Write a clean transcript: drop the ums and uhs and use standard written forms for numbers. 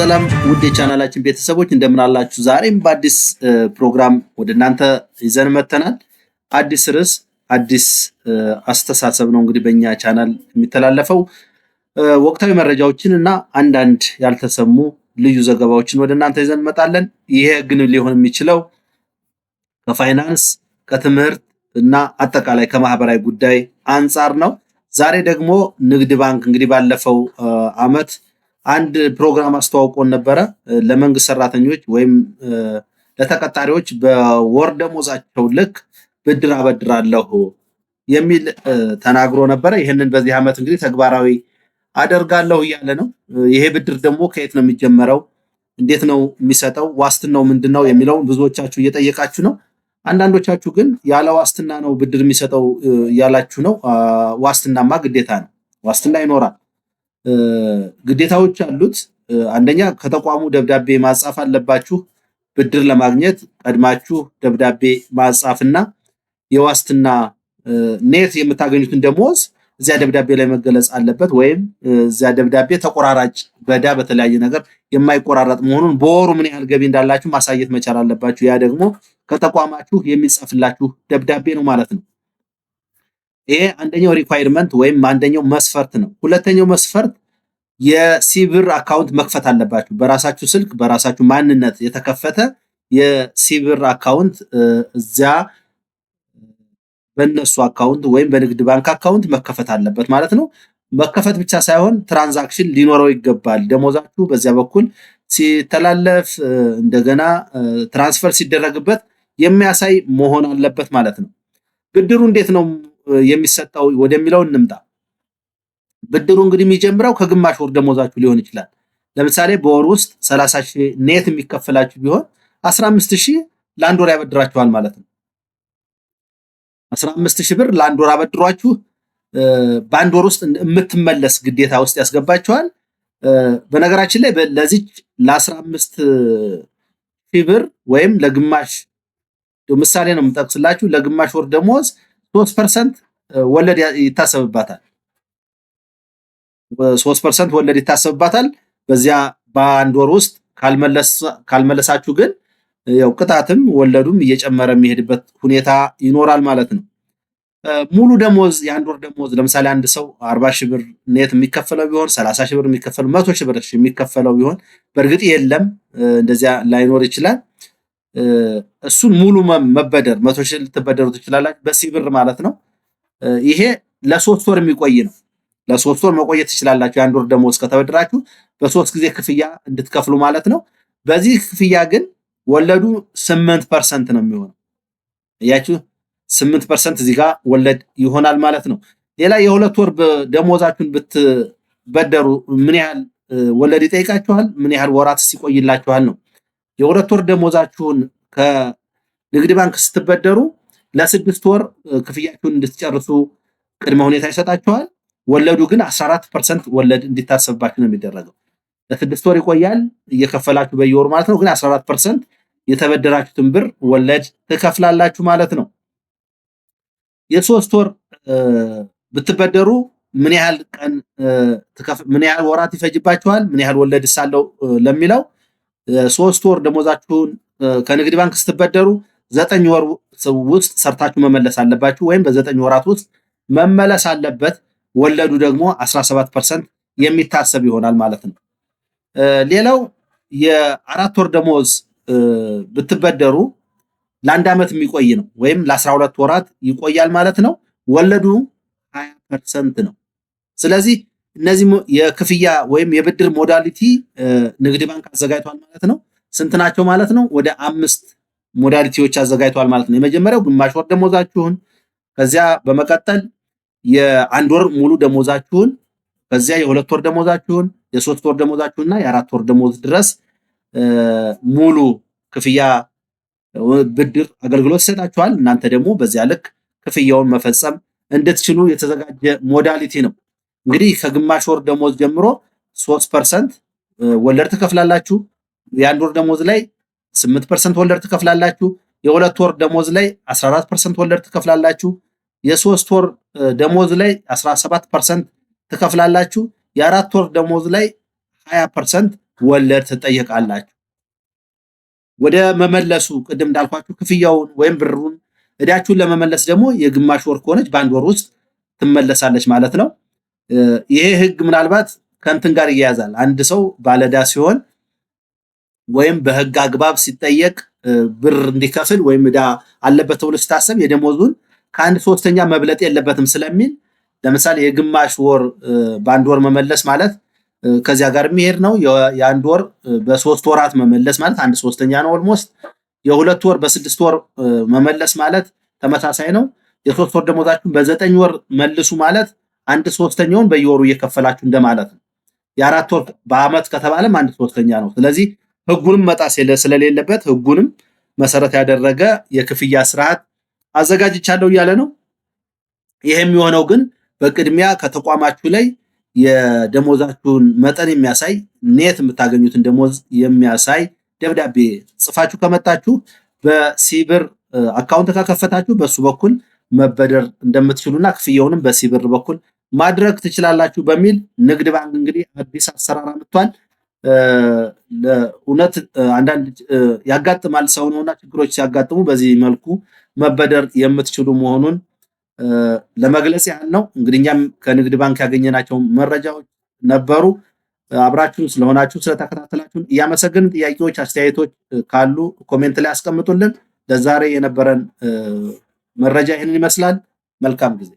ሰላም ውድ የቻናላችን ቤተሰቦች እንደምን አላችሁ? ዛሬም በአዲስ ፕሮግራም ወደ እናንተ ይዘን መተናል። አዲስ ርዕስ፣ አዲስ አስተሳሰብ ነው እንግዲህ በእኛ ቻናል የሚተላለፈው። ወቅታዊ መረጃዎችን እና አንዳንድ ያልተሰሙ ልዩ ዘገባዎችን ወደ እናንተ ይዘን እንመጣለን። ይሄ ግን ሊሆን የሚችለው ከፋይናንስ፣ ከትምህርት እና አጠቃላይ ከማህበራዊ ጉዳይ አንጻር ነው። ዛሬ ደግሞ ንግድ ባንክ እንግዲህ ባለፈው አመት አንድ ፕሮግራም አስተዋውቆን ነበረ። ለመንግስት ሰራተኞች ወይም ለተቀጣሪዎች በወር ደመወዛቸው ልክ ብድር አበድራለሁ የሚል ተናግሮ ነበረ። ይህንን በዚህ አመት እንግዲህ ተግባራዊ አደርጋለሁ እያለ ነው። ይሄ ብድር ደግሞ ከየት ነው የሚጀመረው? እንዴት ነው የሚሰጠው? ዋስትናው ምንድነው የሚለውን ብዙዎቻችሁ እየጠየቃችሁ ነው። አንዳንዶቻችሁ ግን ያለ ዋስትና ነው ብድር የሚሰጠው እያላችሁ ነው። ዋስትናማ ግዴታ ነው። ዋስትና ይኖራል። ግዴታዎች አሉት። አንደኛ ከተቋሙ ደብዳቤ ማጻፍ አለባችሁ። ብድር ለማግኘት ቀድማችሁ ደብዳቤ ማጻፍና የዋስትና ኔት የምታገኙትን ደሞዝ እዚያ ደብዳቤ ላይ መገለጽ አለበት። ወይም እዚያ ደብዳቤ ተቆራራጭ በዳ በተለያየ ነገር የማይቆራረጥ መሆኑን በወሩ ምን ያህል ገቢ እንዳላችሁ ማሳየት መቻል አለባችሁ። ያ ደግሞ ከተቋማችሁ የሚጻፍላችሁ ደብዳቤ ነው ማለት ነው። ይሄ አንደኛው ሪኳየርመንት ወይም አንደኛው መስፈርት ነው። ሁለተኛው መስፈርት የሲብር አካውንት መክፈት አለባችሁ። በራሳችሁ ስልክ በራሳችሁ ማንነት የተከፈተ የሲብር አካውንት እዚያ በእነሱ አካውንት ወይም በንግድ ባንክ አካውንት መከፈት አለበት ማለት ነው። መከፈት ብቻ ሳይሆን ትራንዛክሽን ሊኖረው ይገባል። ደሞዛችሁ በዚያ በኩል ሲተላለፍ እንደገና ትራንስፈር ሲደረግበት የሚያሳይ መሆን አለበት ማለት ነው። ብድሩ እንዴት ነው የሚሰጠው ወደሚለው እንምጣ። ብድሩ እንግዲህ የሚጀምረው ከግማሽ ወር ደሞዛችሁ ሊሆን ይችላል። ለምሳሌ በወር ውስጥ 30,000 ኔት የሚከፈላችሁ ቢሆን 15,000 ለአንድ ወር ያበድራችኋል ማለት ነው። 15,000 ብር ለአንድ ወር አበድሯችሁ በአንድ ወር ውስጥ የምትመለስ ግዴታ ውስጥ ያስገባችኋል። በነገራችን ላይ ለዚች ለ15,000 ብር ወይም ለግማሽ ምሳሌ ነው የምጠቅስላችሁ፣ ለግማሽ ወር ደሞዝ 3% ወለድ ይታሰብባታል። 3% ወለድ ይታሰብባታል። በዚያ በአንድ ወር ውስጥ ካልመለሳችሁ ግን ያው ቅጣትም ወለዱም እየጨመረ የሚሄድበት ሁኔታ ይኖራል ማለት ነው። ሙሉ ደሞዝ የአንድ ወር ደሞዝ ለምሳሌ አንድ ሰው 40,000 ብር ኔት የሚከፈለው ቢሆን 30,000 ብር የሚከፈለው 100,000 ብር የሚከፈለው ቢሆን በእርግጥ የለም እንደዚያ ላይኖር ይችላል። እሱን ሙሉ መበደር 100,000 ልትበደሩ ትችላላችሁ በሲብር ማለት ነው። ይሄ ለ3 ወር የሚቆይ ነው። ለ3 ወር መቆየት ትችላላችሁ። የአንድ ወር ደሞዝ ከተበደራችሁ በ3 ጊዜ ክፍያ እንድትከፍሉ ማለት ነው። በዚህ ክፍያ ግን ወለዱ 8% ነው የሚሆነው። እያችሁ 8% እዚህ ጋር ወለድ ይሆናል ማለት ነው። ሌላ የሁለት ወር ደሞዛችሁን ብትበደሩ ምን ያህል ወለድ ይጠይቃችኋል? ምን ያህል ወራት ሲቆይላችኋል ነው። የሁለት ወር ደሞዛችሁን ከንግድ ባንክ ስትበደሩ ለ6 ወር ክፍያችሁን እንድትጨርሱ ቅድመ ሁኔታ ይሰጣችኋል። ወለዱ ግን 14% ወለድ እንዲታሰብባችሁ ነው የሚደረገው። ለ6 ወር ይቆያል እየከፈላችሁ በየወሩ ማለት ነው። ግን 14% የተበደራችሁትን ብር ወለድ ትከፍላላችሁ ማለት ነው። የ3 ወር ብትበደሩ ምን ያህል ወራት ይፈጅባችኋል? ምን ያህል ወለድ ሳለው ለሚለው 3 ወር ደሞዛችሁን ከንግድ ባንክ ስትበደሩ 9 ወር ውስጥ ሰርታችሁ መመለስ አለባችሁ፣ ወይም በ9 ወራት ውስጥ መመለስ አለበት። ወለዱ ደግሞ 17% የሚታሰብ ይሆናል ማለት ነው። ሌላው የ4 ወር ደሞዝ ብትበደሩ ለአንድ ዓመት የሚቆይ ነው፣ ወይም ለ12 ወራት ይቆያል ማለት ነው። ወለዱ 20% ነው። ስለዚህ እነዚህ የክፍያ ወይም የብድር ሞዳሊቲ ንግድ ባንክ አዘጋጅቷል ማለት ነው። ስንት ናቸው ማለት ነው? ወደ 5 ሞዳሊቲዎች አዘጋጅቷል ማለት ነው። የመጀመሪያው ግማሽ ወር ደሞዛችሁን፣ ከዚያ በመቀጠል የአንድ ወር ሙሉ ደሞዛችሁን፣ ከዚያ የ2 ወር ደሞዛችሁን፣ የ3 ወር ደሞዛችሁንና የ4 ወር ደሞዝ ድረስ ሙሉ ክፍያ ብድር አገልግሎት ይሰጣችኋል። እናንተ ደግሞ በዚያ ልክ ክፍያውን መፈጸም እንድትችሉ የተዘጋጀ ሞዳሊቲ ነው። እንግዲህ ከግማሽ ወር ደሞዝ ጀምሮ 3% ወለድ ትከፍላላችሁ። የአንድ ወር ደሞዝ ላይ 8% ወለድ ትከፍላላችሁ። የ2 ወር ደሞዝ ላይ 14% ወለድ ትከፍላላችሁ። የ3 ወር ደሞዝ ላይ 17% ትከፍላላችሁ። የ4 ወር ደሞዝ ላይ 20% ወለድ ትጠየቃላችሁ። ወደ መመለሱ ቅድም እንዳልኳችሁ ክፍያውን ወይም ብሩን እዳችሁን ለመመለስ ደግሞ የግማሽ ወር ከሆነች በአንድ ወር ውስጥ ትመለሳለች ማለት ነው። ይሄ ህግ ምናልባት ከእንትን ጋር ይያያዛል። አንድ ሰው ባለዕዳ ሲሆን ወይም በህግ አግባብ ሲጠየቅ ብር እንዲከፍል ወይም ዕዳ አለበት ተብሎ ሲታሰብ የደሞዙን ከአንድ ሶስተኛ መብለጥ የለበትም ስለሚል ለምሳሌ የግማሽ ወር በአንድ ወር መመለስ ማለት ከዚያ ጋር የሚሄድ ነው። የአንድ ወር በ3 ወራት መመለስ ማለት አንድ ሶስተኛ ነው ኦልሞስት። የ2 ወር በ6 ወር መመለስ ማለት ተመሳሳይ ነው። የ3 ወር ደሞዛችሁን በ9 ወር መልሱ ማለት አንድ ሶስተኛውን በየወሩ እየከፈላችሁ እንደማለት ነው። የ4 ወር በአመት ከተባለም አንድ ሶስተኛ ነው። ስለዚህ ህጉንም መጣስ ስለሌለበት ህጉንም መሰረት ያደረገ የክፍያ ስርዓት አዘጋጅቻለሁ እያለ ነው። ይሄ የሚሆነው ግን በቅድሚያ ከተቋማችሁ ላይ የደሞዛችሁን መጠን የሚያሳይ ኔት የምታገኙትን ደሞዝ የሚያሳይ ደብዳቤ ጽፋችሁ ከመጣችሁ በሲብር አካውንት ከከፈታችሁ በሱ በኩል መበደር እንደምትችሉና ክፍያውንም በሲብር በኩል ማድረግ ትችላላችሁ በሚል ንግድ ባንክ እንግዲህ አዲስ አሰራር አምጥቷል። ለእውነት አንዳንድ ያጋጥማል ሰው ነውና ችግሮች ሲያጋጥሙ በዚህ መልኩ መበደር የምትችሉ መሆኑን ለመግለጽ ያህል ነው። እንግዲህ እኛም ከንግድ ባንክ ያገኘናቸው መረጃዎች ነበሩ። አብራችሁን ስለሆናችሁ ስለተከታተላችሁን እያመሰገንን ጥያቄዎች፣ አስተያየቶች ካሉ ኮሜንት ላይ አስቀምጡልን። ለዛሬ የነበረን መረጃ ይህንን ይመስላል። መልካም ጊዜ